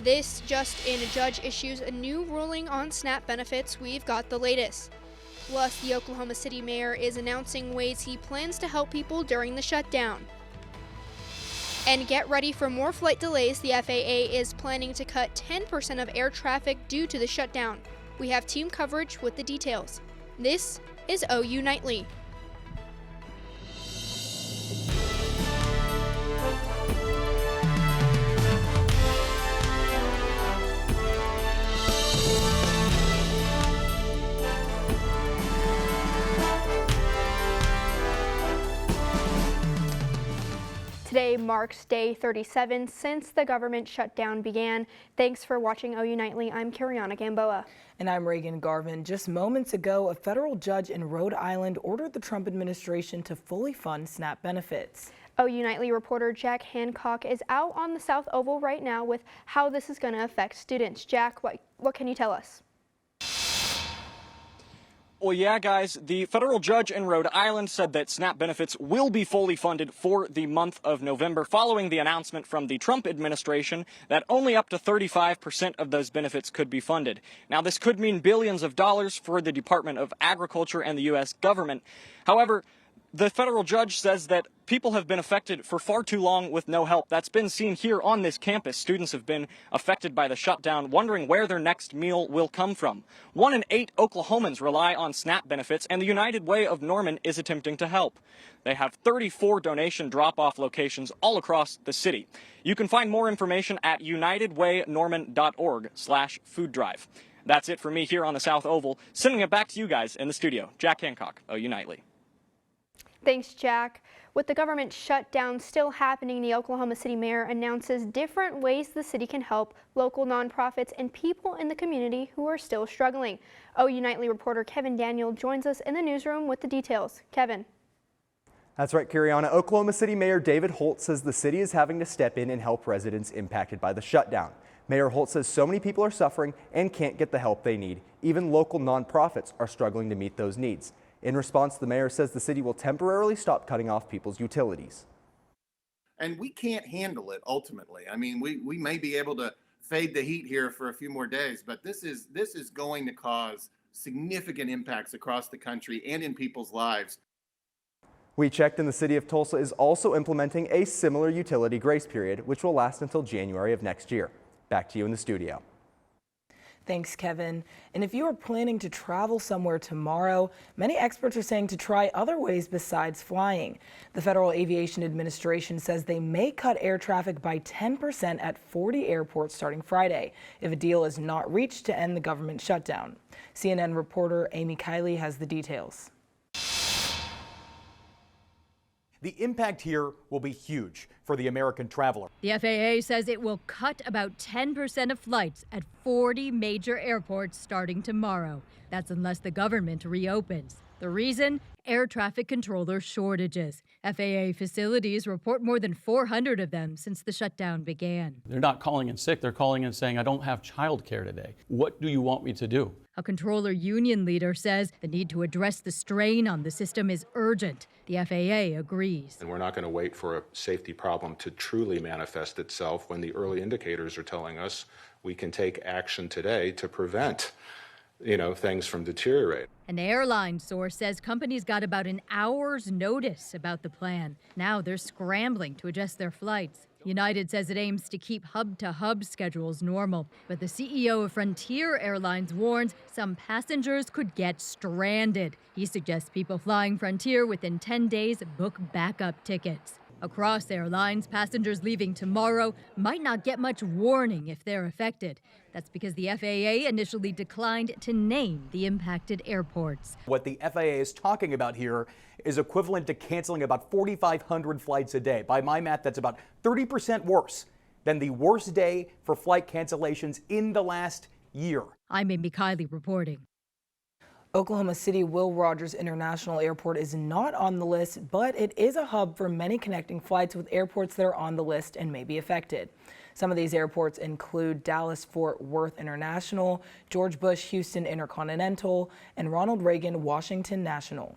This just in, a judge issues a new ruling on SNAP benefits. We've got the latest. Plus, the Oklahoma City mayor is announcing ways he plans to help people during the shutdown. And get ready for more flight delays. The FAA is planning to cut 10% of air traffic due to the shutdown. We have team coverage with the details. This is OU Nightly. Today marks day 37 since the government shutdown began. Thanks for watching OU Nightly. I'm Kariana Gamboa. And I'm Reagan Garvin. Just moments ago, a federal judge in Rhode Island ordered the Trump administration to fully fund SNAP benefits. OU Nightly reporter Jack Hancock is out on the South Oval right now with how this is going to affect students. Jack, what can you tell us? Well, yeah, guys, the federal judge in Rhode Island said that SNAP benefits will be fully funded for the month of November, following the announcement from the Trump administration that only up to 35% of those benefits could be funded. Now, this could mean billions of dollars for the Department of Agriculture and the U.S. government. However, the federal judge says that people have been affected for far too long with no help. That's been seen here on this campus. Students have been affected by the shutdown, wondering where their next meal will come from. 1 in 8 Oklahomans rely on SNAP benefits, and the United Way of Norman is attempting to help. They have 34 donation drop-off locations all across the city. You can find more information at unitedwaynorman.org/food drive. That's it for me here on the South Oval. Sending it back to you guys in the studio. Jack Hancock, OU Nightly. Thanks, Jack. With the government shutdown still happening, the Oklahoma City mayor announces different ways the city can help local nonprofits and people in the community who are still struggling. OU Nightly reporter Kevin Daniel joins us in the newsroom with the details. Kevin. That's right, Kiriana. Oklahoma City Mayor David Holt says the city is having to step in and help residents impacted by the shutdown. Mayor Holt says so many people are suffering and can't get the help they need. Even local nonprofits are struggling to meet those needs. In response, the mayor says the city will temporarily stop cutting off people's utilities. And we can't handle it ultimately. I mean, we may be able to fade the heat here for a few more days, but this is going to cause significant impacts across the country and in people's lives. We checked, and the city of Tulsa is also implementing a similar utility grace period, which will last until January of next year. Back to you in the studio. Thanks, Kevin. And if you are planning to travel somewhere tomorrow, many experts are saying to try other ways besides flying. The Federal Aviation Administration says they may cut air traffic by 10% at 40 airports starting Friday if a deal is not reached to end the government shutdown. CNN reporter Amy Kiley has the details. The impact here will be huge for the American traveler. The FAA says it will cut about 10% of flights at 40 major airports starting tomorrow. That's unless the government reopens. The reason? Air traffic controller shortages. FAA facilities report more than 400 of them since the shutdown began. They're not calling in sick. They're calling in saying, I don't have childcare today. What do you want me to do? A controller union leader says the need to address the strain on the system is urgent. The FAA agrees. And we're not going to wait for a safety problem to truly manifest itself when the early indicators are telling us we can take action today to prevent things from deteriorating. An airline source says companies got about an hour's notice about the plan. Now they're scrambling to adjust their flights. United says it aims to keep hub-to-hub schedules normal, but the CEO of Frontier Airlines warns some passengers could get stranded. He suggests people flying Frontier within 10 days book backup tickets. Across airlines, passengers leaving tomorrow might not get much warning if they're affected. That's because the FAA initially declined to name the impacted airports. What the FAA is talking about here is equivalent to canceling about 4,500 flights a day. By my math, that's about 30% worse than the worst day for flight cancellations in the last year. I'm Amy Kiley reporting. Oklahoma City Will Rogers International Airport is not on the list, but it is a hub for many connecting flights with airports that are on the list and may be affected. Some of these airports include Dallas-Fort Worth International, George Bush Houston Intercontinental, and Ronald Reagan Washington National.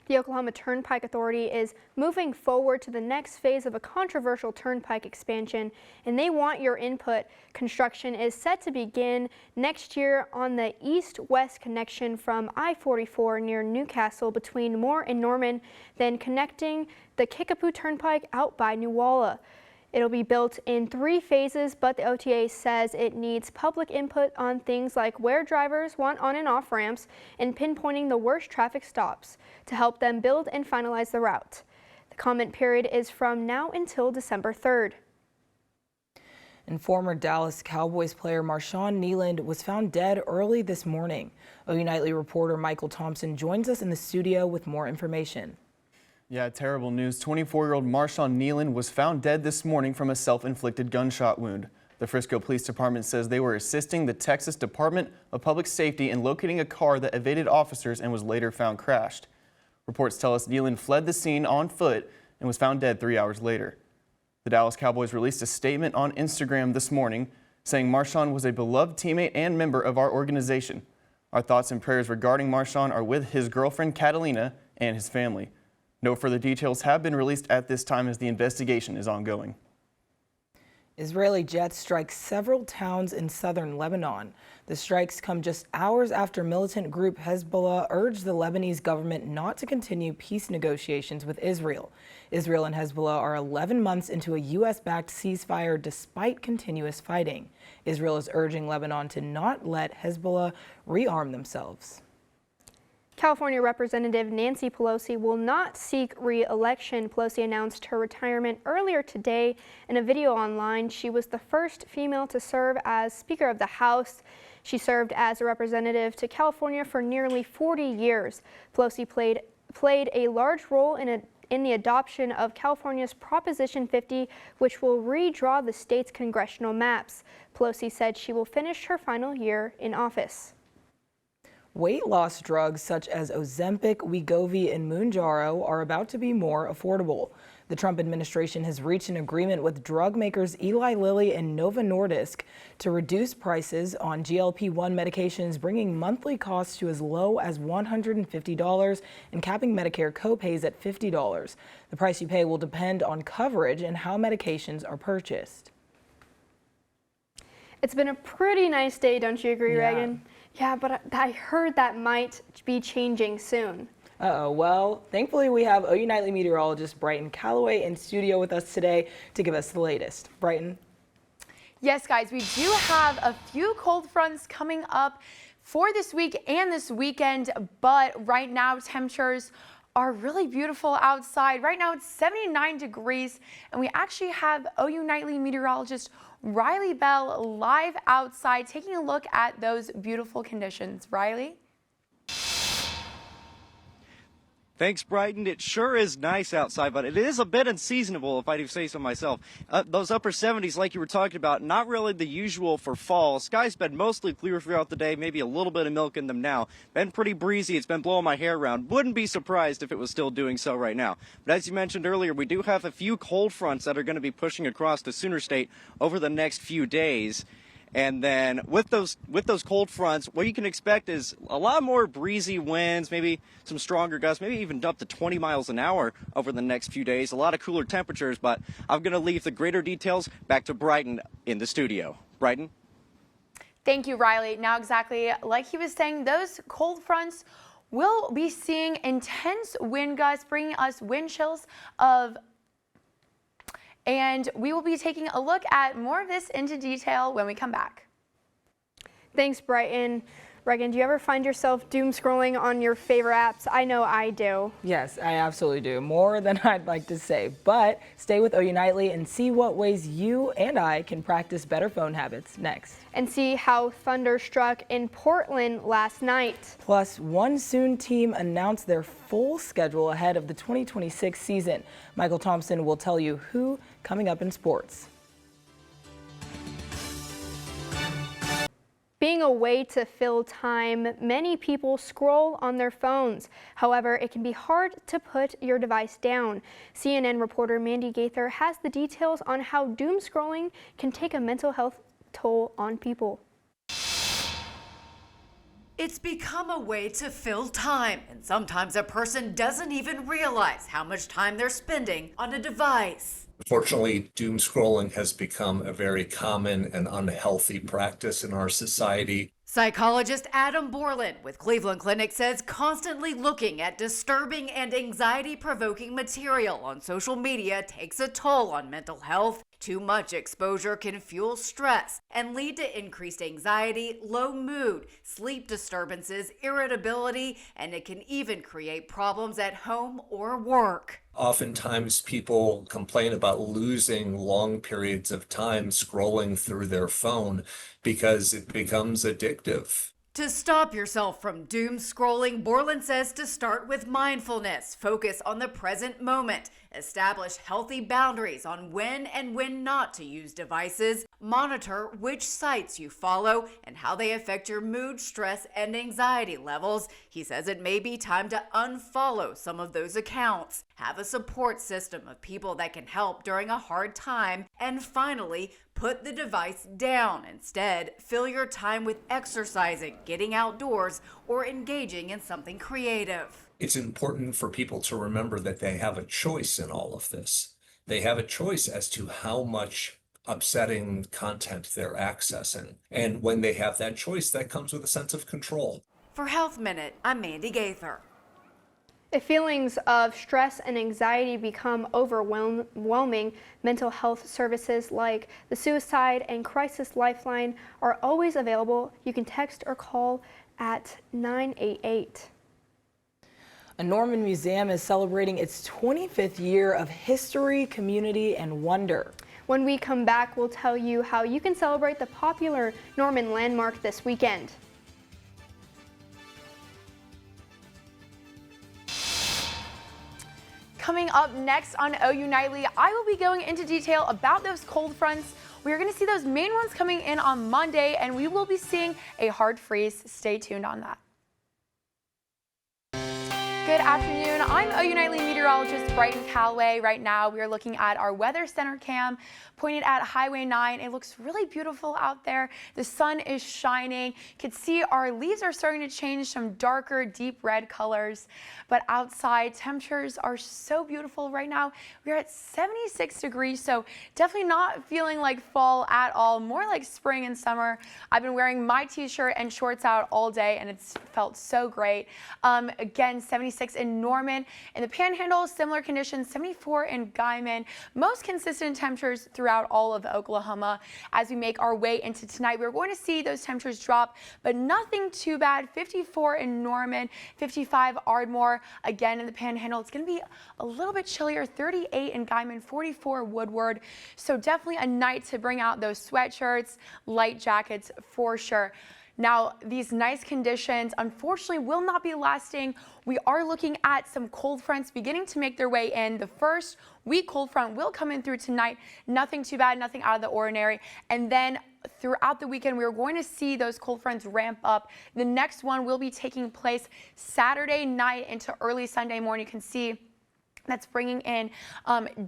The Oklahoma Turnpike Authority is moving forward to the next phase of a controversial turnpike expansion, and they want your input. Construction is set to begin next year on the east-west connection from I-44 near Newcastle between Moore and Norman, then connecting the Kickapoo Turnpike out by New Walla. It'll be built in 3 phases, but the OTA says it needs public input on things like where drivers want on and off ramps and pinpointing the worst traffic stops to help them build and finalize the route. The comment period is from now until December 3rd. And former Dallas Cowboys player Marshawn Kneeland was found dead early this morning. OU Nightly reporter Michael Thompson joins us in the studio with more information. Yeah, terrible news. 24-year-old Marshawn Kneeland was found dead this morning from a self-inflicted gunshot wound. The Frisco Police Department says they were assisting the Texas Department of Public Safety in locating a car that evaded officers and was later found crashed. Reports tell us Kneeland fled the scene on foot and was found dead 3 hours later. The Dallas Cowboys released a statement on Instagram this morning saying Marshawn was a beloved teammate and member of our organization. Our thoughts and prayers regarding Marshawn are with his girlfriend Catalina and his family. No further details have been released at this time as the investigation is ongoing. Israeli jets strike several towns in southern Lebanon. The strikes come just hours after militant group Hezbollah urged the Lebanese government not to continue peace negotiations with Israel. Israel and Hezbollah are 11 months into a U.S.-backed ceasefire despite continuous fighting. Israel is urging Lebanon to not let Hezbollah rearm themselves. California Representative Nancy Pelosi will not seek re-election. Pelosi announced her retirement earlier today in a video online. She was the first female to serve as Speaker of the House. She served as a representative to California for nearly 40 years. Pelosi played a large role in the adoption of California's Proposition 50, which will redraw the state's congressional maps. Pelosi said she will finish her final year in office. Weight loss drugs such as Ozempic, Wegovy, and Mounjaro are about to be more affordable. The Trump administration has reached an agreement with drug makers Eli Lilly and Novo Nordisk to reduce prices on GLP-1 medications, bringing monthly costs to as low as $150 and capping Medicare copays at $50. The price you pay will depend on coverage and how medications are purchased. It's been a pretty nice day, don't you agree, Yeah. Reagan? Yeah, but I heard that might be changing soon. Well, thankfully we have OU Nightly meteorologist Brighton Calloway in studio with us today to give us the latest. Brighton. Yes, guys, we do have a few cold fronts coming up for this week and this weekend, but right now temperatures are really beautiful outside. Right now it's 79 degrees, and we actually have OU Nightly meteorologist Riley Bell live outside taking a look at those beautiful conditions. Riley? Thanks, Brighton. It sure is nice outside, but it is a bit unseasonable, if I do say so myself. Those upper 70s, like you were talking about, not really the usual for fall. Sky's been mostly clear throughout the day, maybe a little bit of milk in them now. Been pretty breezy. It's been blowing my hair around. Wouldn't be surprised if it was still doing so right now. But as you mentioned earlier, we do have a few cold fronts that are going to be pushing across the Sooner State over the next few days. And then with those cold fronts, what you can expect is a lot more breezy winds, maybe some stronger gusts, maybe even up to 20 miles an hour over the next few days. A lot of cooler temperatures, but I'm going to leave the greater details back to Brighton in the studio. Brighton? Thank you, Riley. Now, exactly like he was saying, those cold fronts will be seeing intense wind gusts, bringing us wind chills and we will be taking a look at more of this into detail when we come back. Thanks, Brighton. Reagan, do you ever find yourself doom scrolling on your favorite apps? I know I do. Yes, I absolutely do. More than I'd like to say. But stay with OU Nightly and see what ways you and I can practice better phone habits next. And see how thunder struck in Portland last night. Plus, one Soon team announced their full schedule ahead of the 2026 season. Michael Thompson will tell you who coming up in sports. Being a way to fill time, many people scroll on their phones. However, it can be hard to put your device down. CNN reporter Mandy Gaither has the details on how doom scrolling can take a mental health toll on people. It's become a way to fill time, and sometimes a person doesn't even realize how much time they're spending on a device. Unfortunately, doom scrolling has become a very common and unhealthy practice in our society. Psychologist Adam Borland with Cleveland Clinic says constantly looking at disturbing and anxiety-provoking material on social media takes a toll on mental health. Too much exposure can fuel stress and lead to increased anxiety, low mood, sleep disturbances, irritability, and it can even create problems at home or work. Oftentimes people complain about losing long periods of time scrolling through their phone because it becomes addictive. To stop yourself from doom scrolling, Borland says to start with mindfulness, focus on the present moment, establish healthy boundaries on when and when not to use devices, monitor which sites you follow and how they affect your mood, stress, and anxiety levels. He says it may be time to unfollow some of those accounts, have a support system of people that can help during a hard time, and finally, put the device down. Instead, fill your time with exercising, getting outdoors, or engaging in something creative. It's important for people to remember that they have a choice in all of this. They have a choice as to how much upsetting content they're accessing. And when they have that choice, that comes with a sense of control. For Health Minute, I'm Mandy Gaither. If feelings of stress and anxiety become overwhelming, mental health services like the Suicide and Crisis Lifeline are always available. You can text or call at 988. A Norman museum is celebrating its 25th year of history, community, and wonder. When we come back, we'll tell you how you can celebrate the popular Norman landmark this weekend. Coming up next on OU Nightly, I will be going into detail about those cold fronts. We are going to see those main ones coming in on Monday, and we will be seeing a hard freeze. Stay tuned on that. Good afternoon. I'm OU Nightly meteorologist Brighton Calloway. Right now, we are looking at our weather center cam pointed at Highway 9. It looks really beautiful out there. The sun is shining. You can see our leaves are starting to change some darker, deep red colors. But outside, temperatures are so beautiful right now. We're at 76 degrees, so definitely not feeling like fall at all, more like spring and summer. I've been wearing my t-shirt and shorts out all day, and it's felt so great. Again, 76 in Norman. In the Panhandle, similar conditions, 74 in Guyman. Most consistent temperatures throughout all of Oklahoma. As we make our way into tonight, we're going to see those temperatures drop, but nothing too bad. 54 in Norman, 55 Ardmore. Again, in the Panhandle, it's going to be a little bit chillier, 38 in Guyman, 44 Woodward. So definitely a night to bring out those sweatshirts, light jackets for sure. Now, these nice conditions, unfortunately, will not be lasting. We are looking at some cold fronts beginning to make their way in. The first weak cold front will come in through tonight. Nothing too bad, nothing out of the ordinary. And then throughout the weekend, we are going to see those cold fronts ramp up. The next one will be taking place Saturday night into early Sunday morning. You can see that's bringing in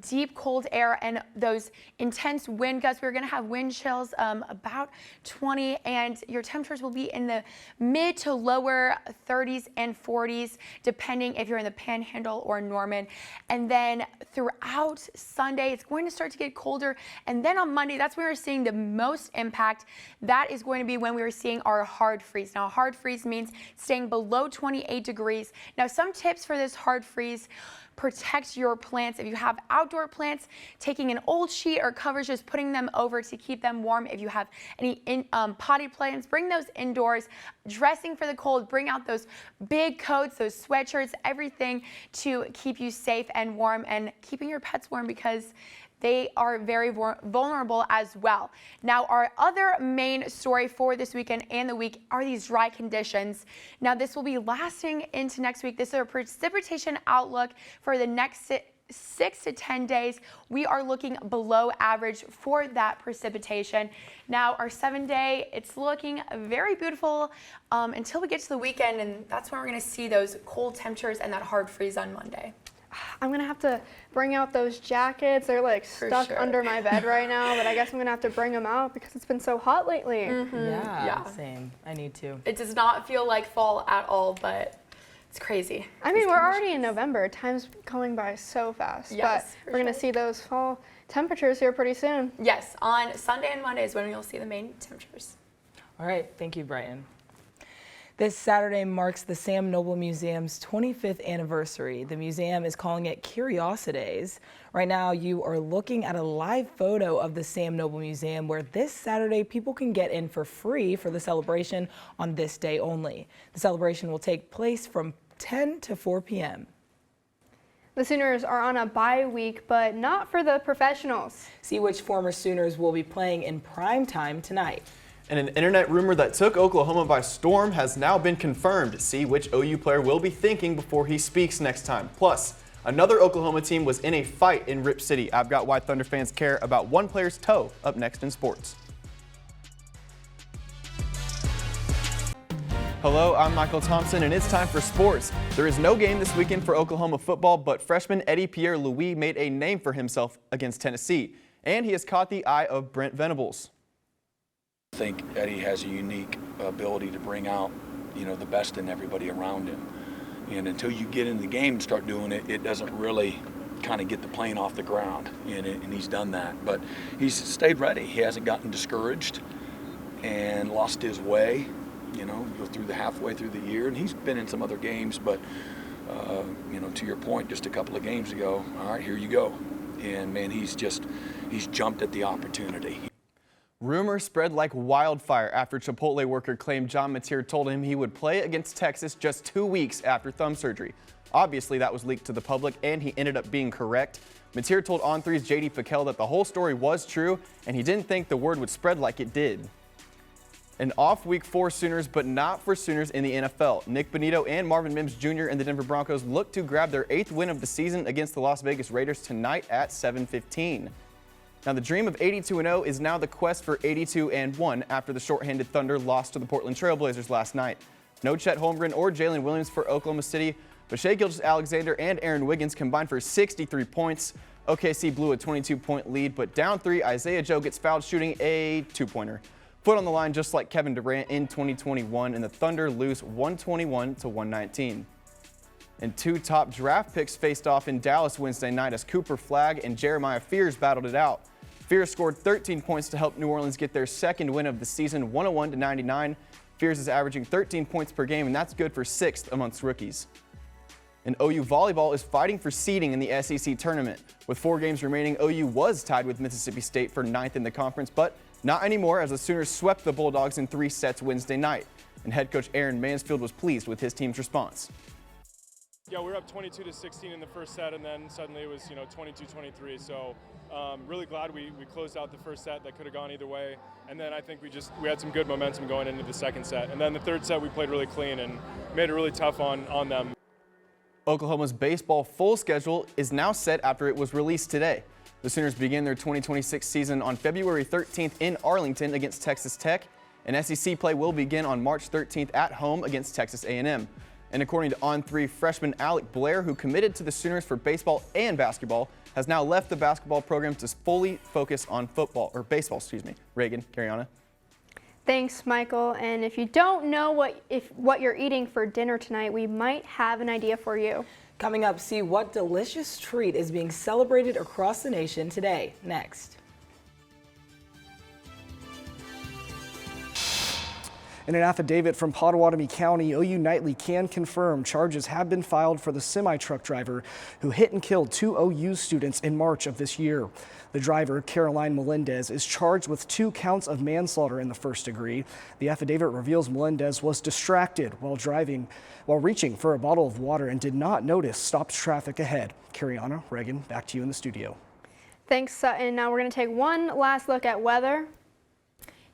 deep cold air and those intense wind gusts. We're going to have wind chills about 20, and your temperatures will be in the mid to lower 30s and 40s, depending if you're in the Panhandle or Norman. And then throughout Sunday, it's going to start to get colder. And then on Monday, that's when we're seeing the most impact. That is going to be when we are seeing our hard freeze. Now, hard freeze means staying below 28 degrees. Now, some tips for this hard freeze: protect your plants. If you have outdoor plants, taking an old sheet or covers, just putting them over to keep them warm. If you have any potted plants, bring those indoors. Dressing for the cold, bring out those big coats, those sweatshirts, everything to keep you safe and warm, and keeping your pets warm because they are very vulnerable as well. Now, our other main story for this weekend and the week are these dry conditions. Now, this will be lasting into next week. This is a precipitation outlook for the next 6 to 10 days. We are looking below average for that precipitation. Now, our 7-day, it's looking very beautiful until we get to the weekend, and that's when we're going to see those cold temperatures and that hard freeze on Monday. I'm gonna have to bring out those jackets. They're like stuck under my bed right now, but I guess I'm gonna have to bring them out because it's been so hot lately. Yeah, same. I need to. It does not feel like fall at all, but it's crazy. I mean, we're already in November. Time's going by so fast. Yes, but we're gonna see those fall temperatures here pretty soon. Yes, on Sunday and Monday is when you'll see the main temperatures. All right, thank you, Brighton. This Saturday marks the Sam Noble Museum's 25th anniversary. The museum is calling it Curiosidays. Right now, you are looking at a live photo of the Sam Noble Museum where this Saturday people can get in for free for the celebration on this day only. The celebration will take place from 10 to 4 p.m. The Sooners are on a bye week, but not for the professionals. See which former Sooners will be playing in prime time tonight. And an internet rumor that took Oklahoma by storm has now been confirmed. See which OU player will be thinking before he speaks next time. Plus, another Oklahoma team was in a fight in Rip City. I've got why Thunder fans care about one player's toe up next in sports. Hello, I'm Michael Thompson, and it's time for sports. There is no game this weekend for Oklahoma football, but freshman Eddie Pierre-Louis made a name for himself against Tennessee, and he has caught the eye of Brent Venables. I think Eddie has a unique ability to bring out, the best in everybody around him. And until you get in the game and start doing it, it doesn't really kind of get the plane off the ground. And he's done that. But he's stayed ready. He hasn't gotten discouraged and lost his way. Go through the halfway through the year. And he's been in some other games, but, to your point, just a couple of games ago, all right, here you go. And, man, he's jumped at the opportunity. Rumors spread like wildfire after Chipotle worker claimed John Mateer told him he would play against Texas just 2 weeks after thumb surgery. Obviously, that was leaked to the public, and he ended up being correct. Mateer told On3's J.D. Pickell that the whole story was true, and he didn't think the word would spread like it did. An off week for Sooners, but not for Sooners in the NFL. Nick Bonito and Marvin Mims Jr. and the Denver Broncos look to grab their 8th win of the season against the Las Vegas Raiders tonight at 7:15. Now, the dream of 82-0 is now the quest for 82-1 after the shorthanded Thunder lost to the Portland Trail Blazers last night. No Chet Holmgren or Jalen Williams for Oklahoma City, but Shai Gilgeous-Alexander and Aaron Wiggins combined for 63 points. OKC blew a 22-point lead, but down 3, Isaiah Joe gets fouled shooting a two-pointer. Foot on the line just like Kevin Durant in 2021, and the Thunder lose 121-119. And 2 top draft picks faced off in Dallas Wednesday night as Cooper Flagg and Jeremiah Fears battled it out. Fears scored 13 points to help New Orleans get their 2nd win of the season, 101-99. Fears is averaging 13 points per game, and that's good for 6th amongst rookies. And OU volleyball is fighting for seeding in the SEC tournament. With 4 games remaining, OU was tied with Mississippi State for 9th in the conference, but not anymore as the Sooners swept the Bulldogs in 3 sets Wednesday night. And head coach Aaron Mansfield was pleased with his team's response. Yeah, we were up 22-16 in the first set, and then suddenly it was 22-23. So really glad we closed out the first set. That could have gone either way. And then I think we had some good momentum going into the second set. And then the third set we played really clean and made it really tough on them. Oklahoma's baseball full schedule is now set after it was released today. The Sooners begin their 2026 season on February 13th in Arlington against Texas Tech, and SEC play will begin on March 13th at home against Texas A&M. And according to On3, freshman Alec Blair, who committed to the Sooners for baseball and basketball, has now left the basketball program to fully focus on baseball. Reagan, carry on. Thanks, Michael. And if you don't know what you're eating for dinner tonight, we might have an idea for you. Coming up, see what delicious treat is being celebrated across the nation today. Next. In an affidavit from Pottawatomie County, OU Nightly can confirm charges have been filed for the semi-truck driver who hit and killed 2 OU students in March of this year. The driver, Caroline Melendez, is charged with 2 counts of manslaughter in the first degree. The affidavit reveals Melendez was distracted while reaching for a bottle of water and did not notice stopped traffic ahead. Cariana, Reagan, back to you in the studio. Thanks, Sutton. Now we're going to take one last look at weather.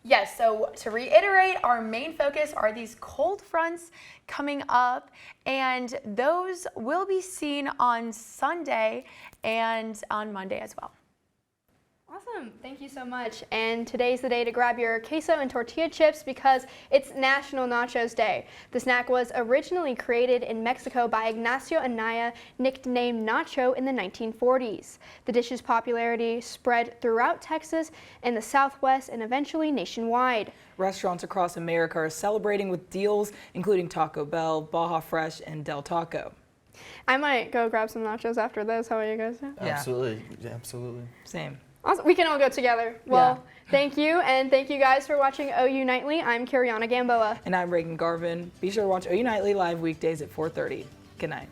Yes, so to reiterate, our main focus are these cold fronts coming up, and those will be seen on Sunday and on Monday as well. Awesome, thank you so much. And today's the day to grab your queso and tortilla chips because it's National Nachos Day. The snack was originally created in Mexico by Ignacio Anaya, nicknamed Nacho, in the 1940s. The dish's popularity spread throughout Texas and the Southwest and eventually nationwide. Restaurants across America are celebrating with deals including Taco Bell, Baja Fresh, and Del Taco. I might go grab some nachos after this. How about you guys? Yeah. Absolutely. Yeah, absolutely. Same. Awesome. We can all go together. Well, thank you, and thank you guys for watching OU Nightly. I'm Kariana Gamboa. And I'm Reagan Garvin. Be sure to watch OU Nightly live weekdays at 4:30. Good night.